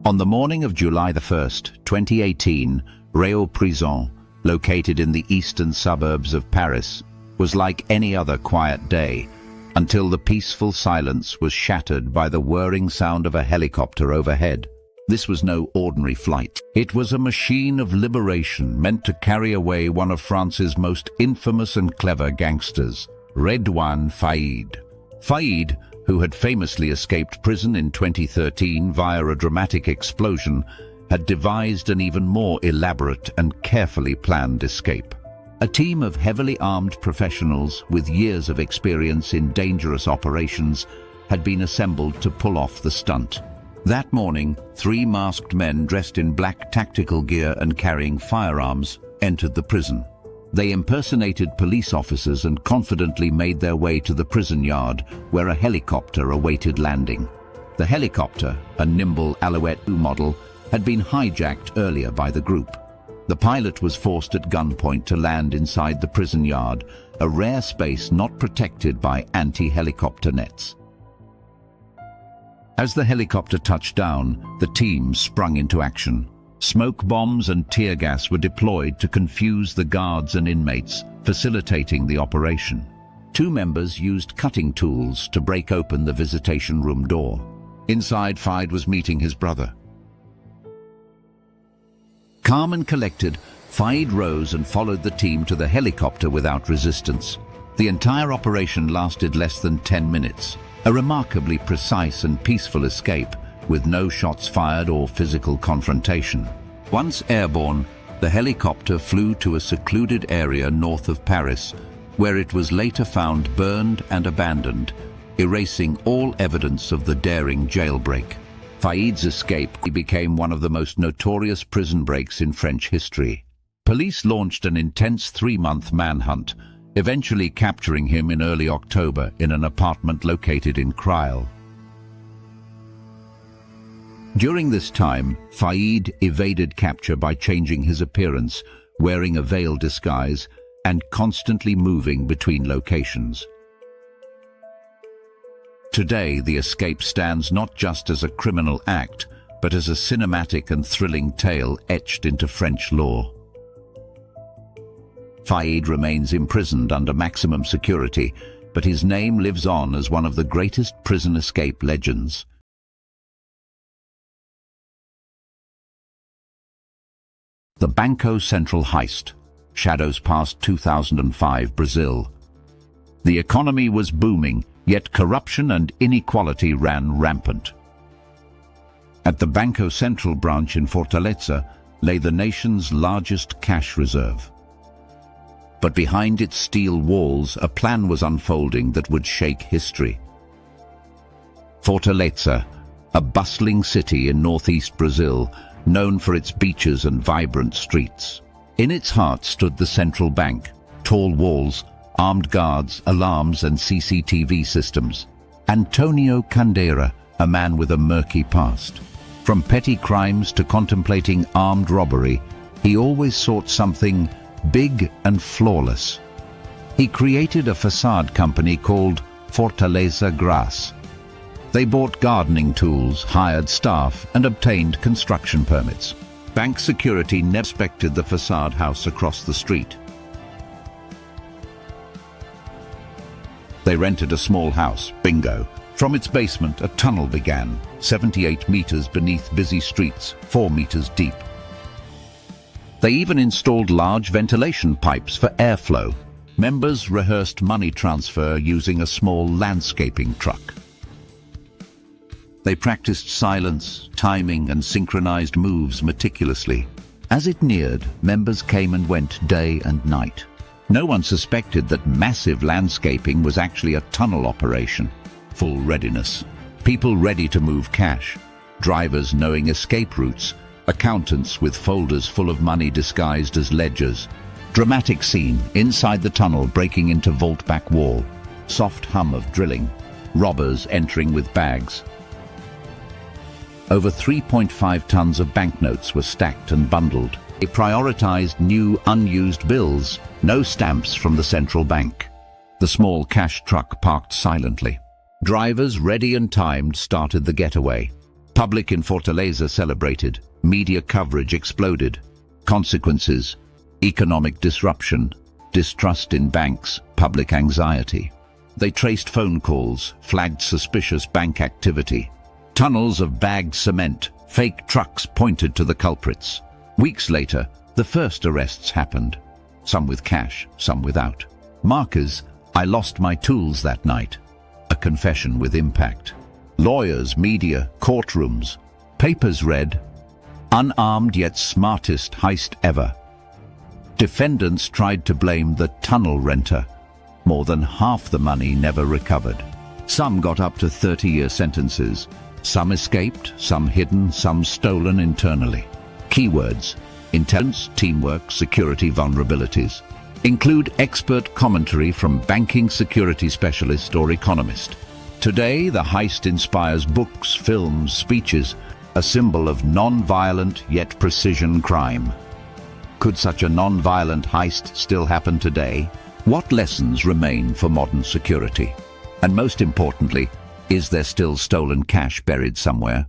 On the morning of July the 1st, 2018, Réau Prison, located in the eastern suburbs of Paris, was like any other quiet day, until the peaceful silence was shattered by the whirring sound of a helicopter overhead. This was no ordinary flight. It was a machine of liberation meant to carry away one of France's most infamous and clever gangsters, Redouane Faïd. Faïd, who had famously escaped prison in 2013 via a dramatic explosion, had devised an even more elaborate and carefully planned escape. A team of heavily armed professionals with years of experience in dangerous operations had been assembled to pull off the stunt. That morning, 3 masked men dressed in black tactical gear and carrying firearms entered the prison. They impersonated police officers and confidently made their way to the prison yard, where a helicopter awaited landing. The helicopter, a nimble Alouette model, had been hijacked earlier by the group. The pilot was forced at gunpoint to land inside the prison yard, a rare space not protected by anti-helicopter nets. As the helicopter touched down, the team sprung into action. Smoke bombs and tear gas were deployed to confuse the guards and inmates, facilitating the operation. 2 members used cutting tools to break open the visitation room door. Inside, Faïd was meeting his brother. Calm and collected, Faïd rose and followed the team to the helicopter without resistance. The entire operation lasted less than 10 minutes, a remarkably precise and peaceful escape, with no shots fired or physical confrontation. Once airborne, the helicopter flew to a secluded area north of Paris, where it was later found burned and abandoned, erasing all evidence of the daring jailbreak. Faïd's escape became one of the most notorious prison breaks in French history. Police launched an intense 3-month manhunt, eventually capturing him in early October in an apartment located in Creil. During this time, Faïd evaded capture by changing his appearance, wearing a veil disguise, and constantly moving between locations. Today, the escape stands not just as a criminal act, but as a cinematic and thrilling tale etched into French lore. Faïd remains imprisoned under maximum security, but his name lives on as one of the greatest prison escape legends. The Banco Central Heist, shadows past 2005 Brazil. The economy was booming, yet corruption and inequality ran rampant. At the Banco Central branch in Fortaleza lay the nation's largest cash reserve. But behind its steel walls, a plan was unfolding that would shake history. Fortaleza, a bustling city in northeast Brazil, known for its beaches and vibrant streets. In its heart stood the central bank, tall walls, armed guards, alarms and CCTV systems. Antonio Candeira, a man with a murky past. From petty crimes to contemplating armed robbery, he always sought something big and flawless. He created a facade company called Fortaleza Gras. They bought gardening tools, hired staff, and obtained construction permits. Bank security never suspected the facade house across the street. They rented a small house, bingo. From its basement, a tunnel began, 78 meters beneath busy streets, 4 meters deep. They even installed large ventilation pipes for airflow. Members rehearsed money transfer using a small landscaping truck. They practiced silence, timing, and synchronized moves meticulously. As it neared, members came and went day and night. No one suspected that massive landscaping was actually a tunnel operation. Full readiness. People ready to move cash. Drivers knowing escape routes. Accountants with folders full of money disguised as ledgers. Dramatic scene, inside the tunnel breaking into vault-back wall. Soft hum of drilling. Robbers entering with bags. Over 3.5 tons of banknotes were stacked and bundled. They prioritized new, unused bills, no stamps from the central bank. The small cash truck parked silently. Drivers, ready and timed, started the getaway. Public in Fortaleza celebrated. Media coverage exploded. Consequences: economic disruption, distrust in banks, public anxiety. They traced phone calls, flagged suspicious bank activity. Tunnels of bagged cement, fake trucks pointed to the culprits. Weeks later, the first arrests happened. Some with cash, some without. Markers: I lost my tools that night. A confession with impact. Lawyers, media, courtrooms. Papers read, unarmed yet smartest heist ever. Defendants tried to blame the tunnel renter. More than half the money never recovered. Some got up to 30-year sentences. Some escaped, some hidden, some stolen internally. Keywords: intelligence, teamwork, security vulnerabilities. Include expert commentary from banking security specialist or economist. Today, the heist inspires books, films, speeches, a symbol of non-violent yet precision crime. Could such a non-violent heist still happen today? What lessons remain for modern security? And most importantly, is there still stolen cash buried somewhere?